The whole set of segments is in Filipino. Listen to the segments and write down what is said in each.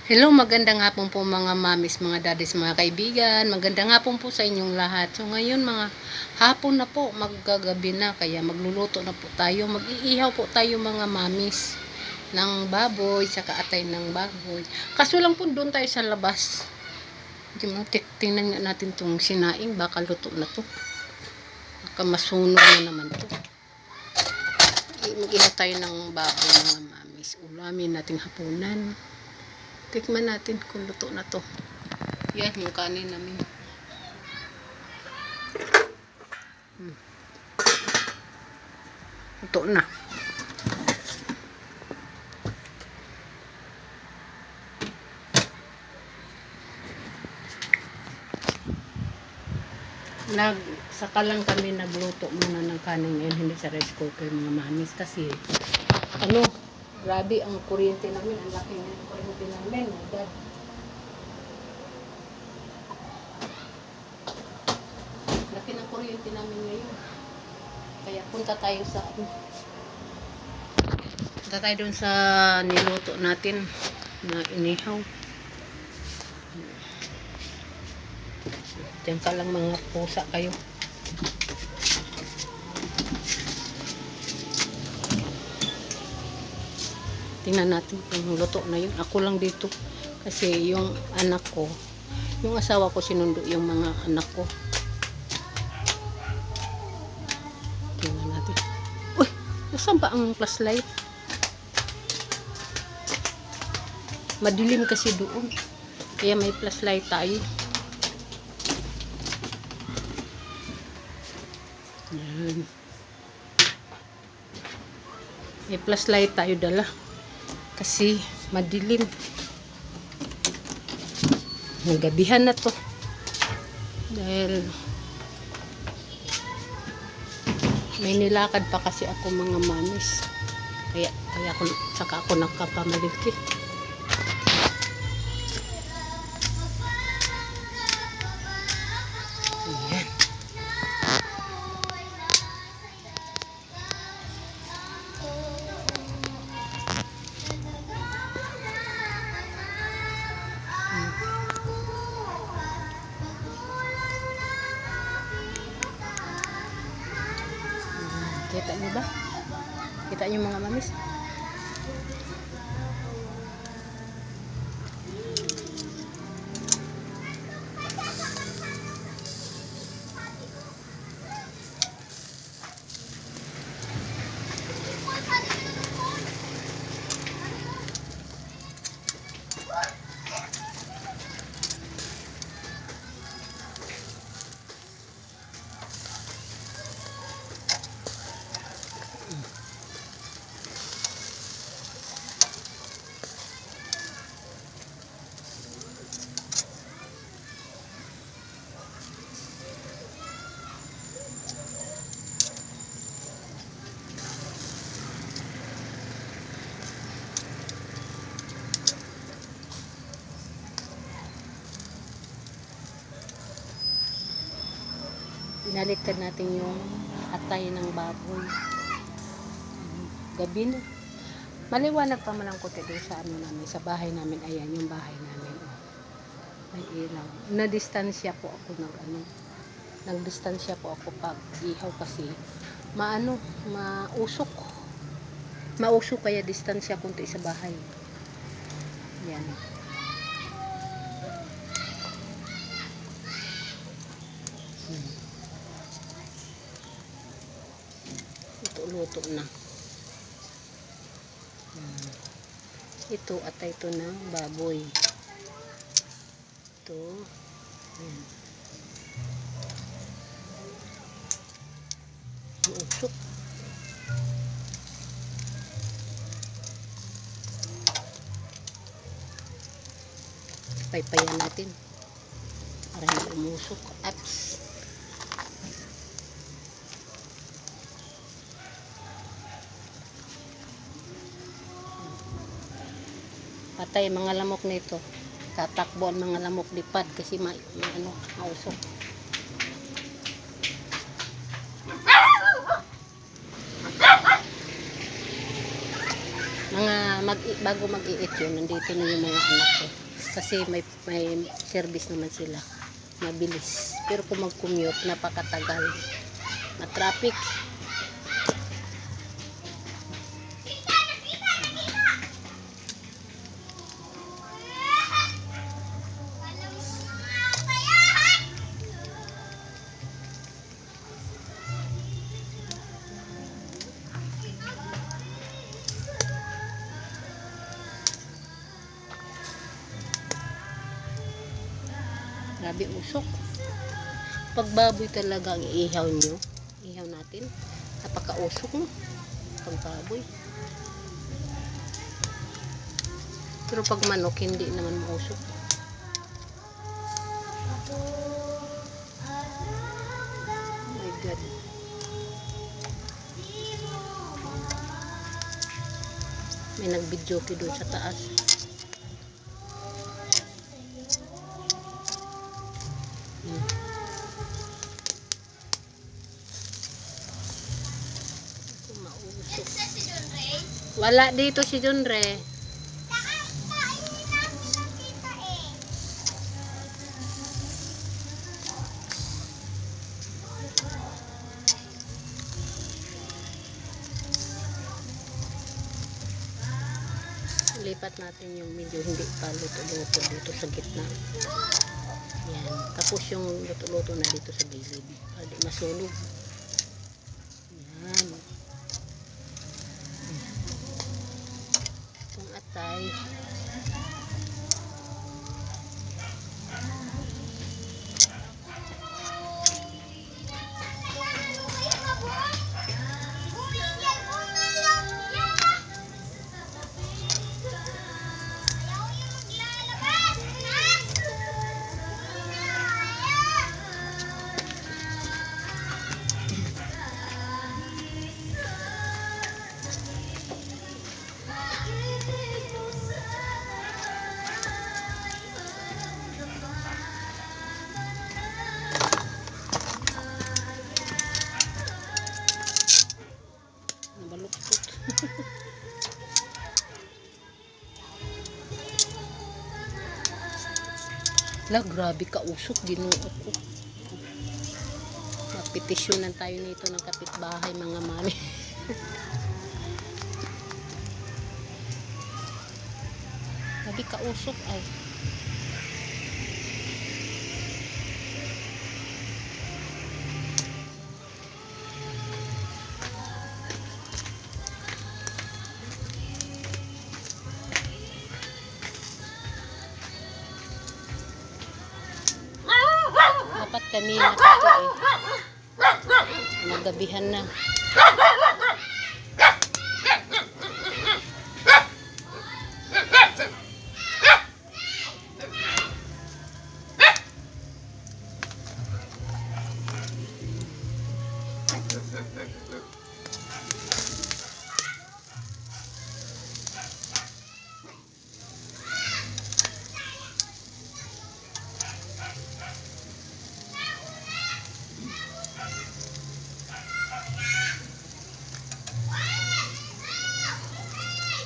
Hello, magandang hapon po mga mamis, mga daddies, mga kaibigan. Magandang hapon po sa inyong lahat. So ngayon mga hapon na po, maggagabi na, kaya magluluto na po tayo. Mag-iihaw po tayo mga mamis ng baboy, saka atay ng baboy. Kaso lang po doon tayo sa labas. Tingnan nga natin tong sinaing, baka luto na to. Baka masunog na naman to. Mag-ihaw tayo ng baboy mga mamis. Ulamin nating hapunan. Tikman natin kung luto na to. Yan yung kanin namin. Luto na. Saka lang kami nagluto muna ng kanin ngayon, hindi sa rice cooker mga mamis, kasi grabe ang kuryente namin, ang laki ng kuryente namin, my God. Laki ng kuryente namin ngayon. Kaya punta tayo doon sa niluto natin na inihaw. Diyan ka lang mga pusa kayo. Tingnan natin kung luto na yun. Ako lang dito. Kasi yung anak ko, yung asawa ko sinundo yung mga anak ko. Tingnan natin. Uy! Nasaan ba ang flashlight? Madilim kasi doon. Kaya may flashlight tayo. Yan. May flashlight tayo dala. Kasi madilim. Nagabihan na to. Dahil may nilakad pa kasi ako mga mamis. Kaya ako nakapamaliki. Ayan. Kita nyo ba? Kita nyo mga mamis? Binaliktad natin yung atay ng baboy. Gabi na. Maliwanag pa man ang kote doon sa namin, sa bahay namin. Ayan yung bahay namin. May ilaw. Nagdistansya po ako Nagdistansya po ako pag ihaw kasi mausok. Mausok kaya distansya kunti sa bahay. Yan. Luto na. Ito atay ito ng baboy. Ito. Ayan. Mausok. Paypayan natin para hindi umusok. Apps. Patay mga lamok nito. Tatakbo ang mga lamok lipad kasi mausok. Mga bago mag-iit yun, nandito na yung mga anak ko. Kasi may service naman sila. Mabilis. Pero kung mag-commute, napakatagal. Na-traffic. Grabe usok. Pag baboy talaga ang iihaw nyo, ihaw natin, napaka-usok no. Pag baboy. Pero pag manok, hindi naman mausok. Oh my God. May nag-video ko doon sa taas. Wala dito si Junre. Lipat natin yung medyo hindi pa luto-luto dito sa gitna. Yan. Tapos yung luto-luto na dito sa gilid. Para di masunog. Yan. Itong atay. Nabaluktot. La, grabe kausok, ginuot ko. Mapetisyonan tayo nito ng kapitbahay, mga mami. Grabe kausok ay. Dapat kanina ito eh. Nagabihan na.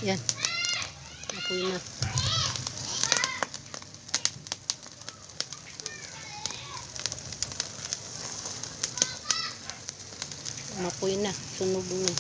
Yan. Apoy na. Mapoy na. Sunog na.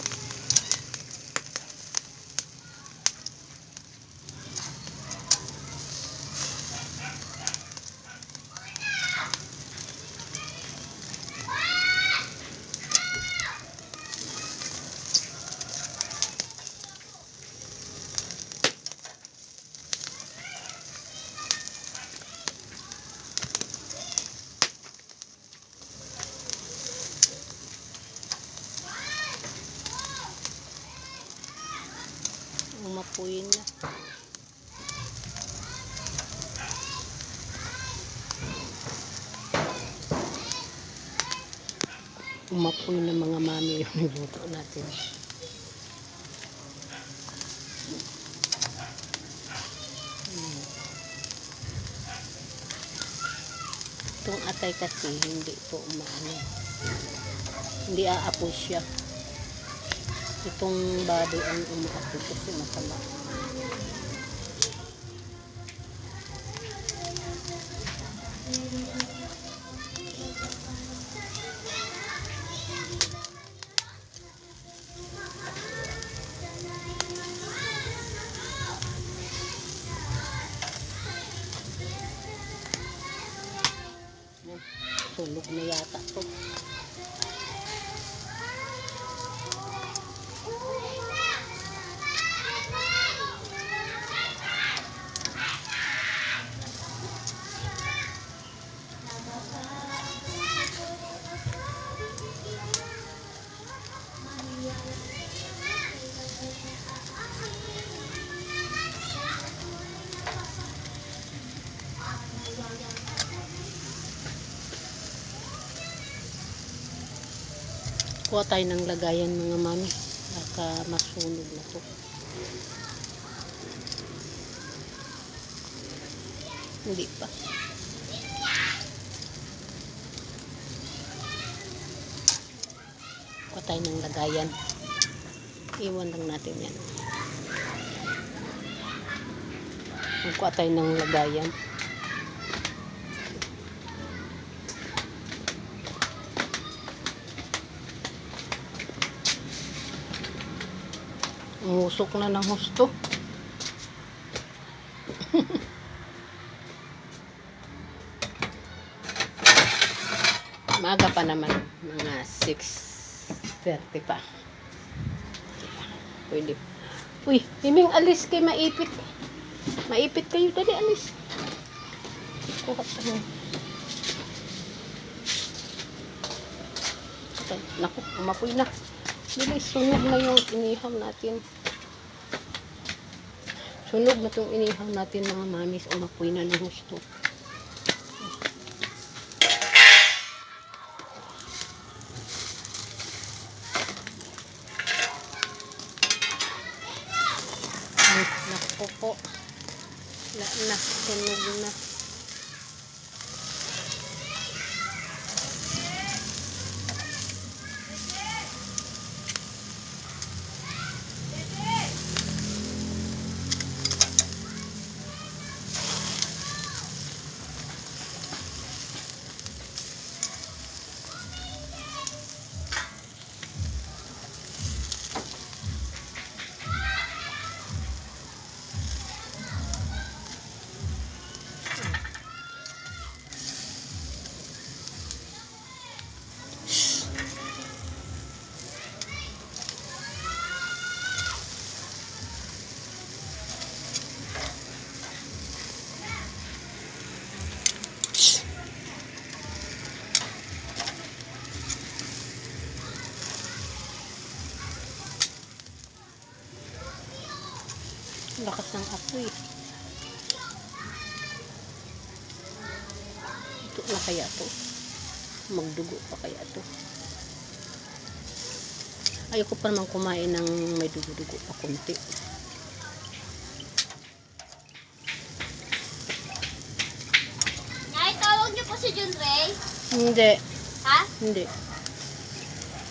Umapoy na. Umapoy na mga mami yung niluto natin. Itong atay kasi hindi po umaano. Hindi aapoy siya. Itong baboy ang umaapoy kasi masama. Tulog na yata to. Kuha tayo ng lagayan mga mami. Baka masunog na to. Hindi pa. Kuha tayo ng lagayan. Iwan lang natin yan. Kuha tayo ng lagayan. Umusok na ng husto. Maaga pa naman. Mga 6:30 pa. Pwede. Uy, himing alis kay maipit. Maipit kayo. Dali, alis. Kuha pa. Naku, umapoy na. Dili, sunog na yung inihaw natin. Sunog na itong inihaw natin mga mamis. Umapoy na ng gusto. Naku po. Na, sunog na. Lakas ng apoy. Ito na kaya to. Magdugo pa kaya to. Ayoko pa naman kumain ng may dugo-dugo pa kunti. Nay, tawag niyo po si Jun Ray? Hindi. Ha? Hindi.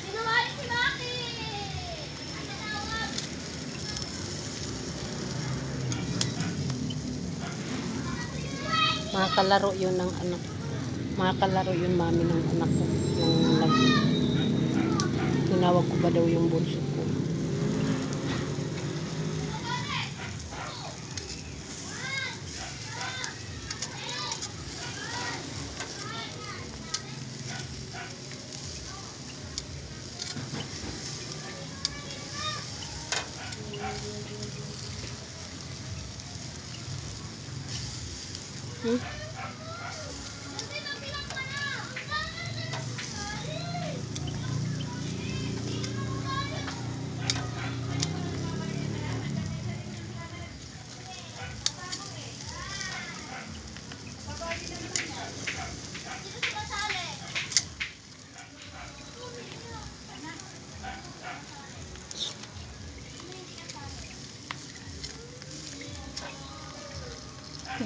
Sinumali si Maki! Mga kalaro yun ng anak. Mga kalaro yun mami ng anak ko. Nung tinawag ko ba daw yung bunso ko.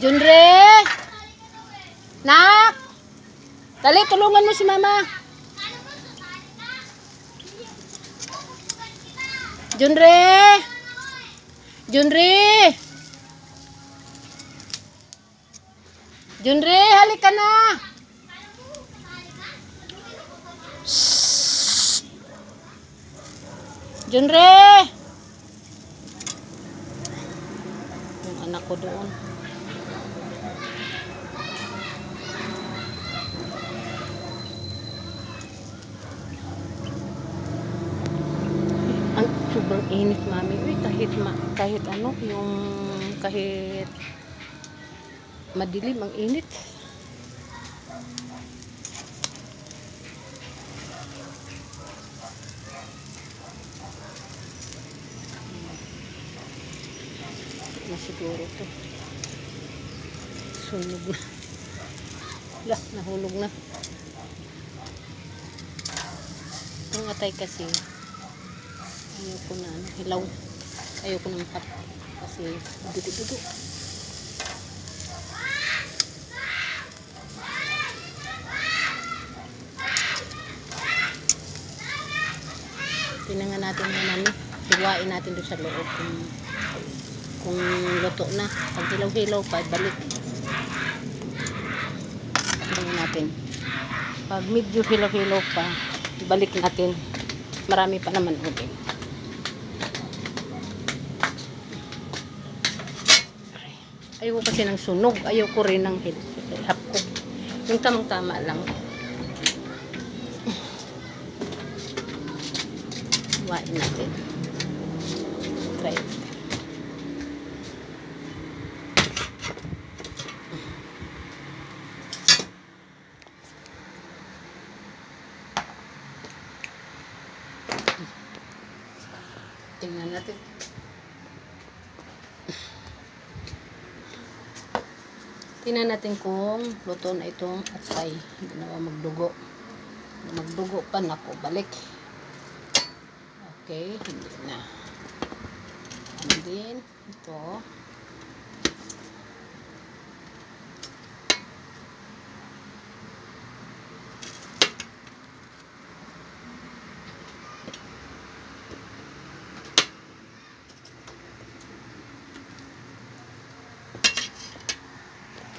Junre! Nak! Dali, tulungan mo si mama. Junre! Junre! Junre, halika na! Junre! Yung anak ko doon. init, mami. Uy, kahit ano, kahit madilim ang init. Na siguro to. Sunog na. Wala, nahulog na. Ang atay kasi, ayoko na hilaw. Ayoko ng hot kasi dugo-dugo. Tingnan natin na namin. Hiwain natin doon sa loob kung luto na. Pag hilaw-hilaw pa, balik. Tingnan natin. Pag medyo hilaw-hilaw pa, balik natin. Marami pa naman ulit. Ayoko kasi ng sunog. Ayoko rin ng hapko. Yung tamang-tama lang. Hiwain natin. Try it. Tingnan natin. Tingnan natin kung luto na itong atay. Hindi na magdugo. Magdugo pa, nako, balik. Okay, hindi na. And then, ito.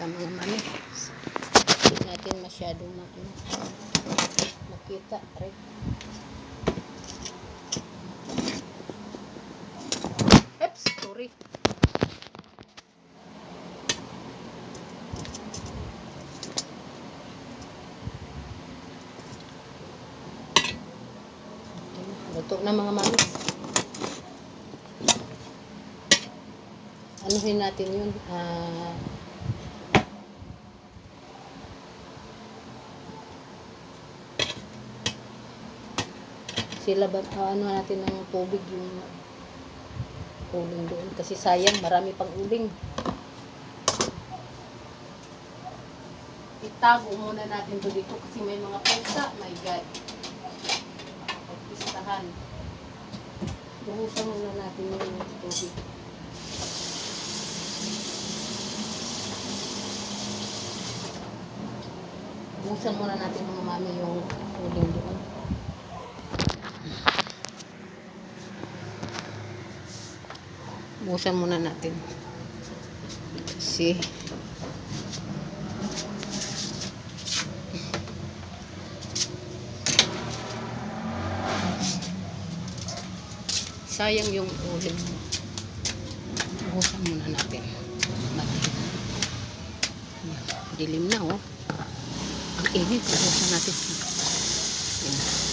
Mga mami, hindi natin masyadong makita right? Oops, sorry. Luto na mga mami. Anuhin natin yun, sila ba ano natin ng tubig yung uling doon kasi sayang marami pang uling. Itago muna natin to dito kasi may mga pusa, my god. Pagpistahan. Buhusan muna natin yung tubig. Buhusan muna natin mga mami yung uling doon. Buhusan muna natin kasi sayang yung uling. Buhusan muna natin. Dilim na oh. Ang init. Buhusan natin. Yan.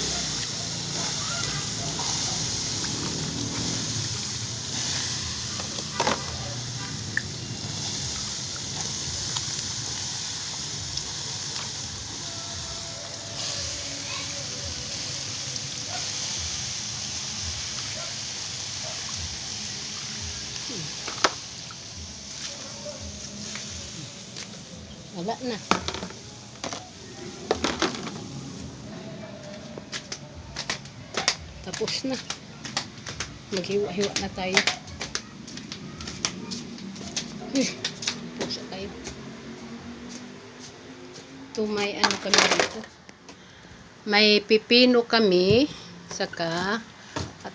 Wala na. Tapos na. Maghiwa-hiwa na tayo. Tapos na tayo. Ito may ano kami dito. May pipino kami. Saka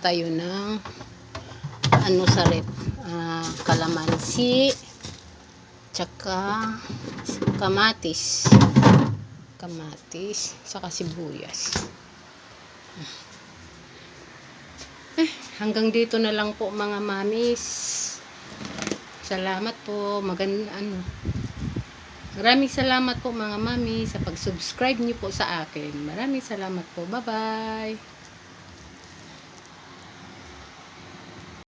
tayo ng ano sa rep. Kalamansi. Tsaka kamatis, saka sibuyas. Hanggang dito na lang po mga mamis. Salamat po. Maraming salamat po mga mami sa pag-subscribe niyo po sa akin. Maraming salamat po. Bye-bye.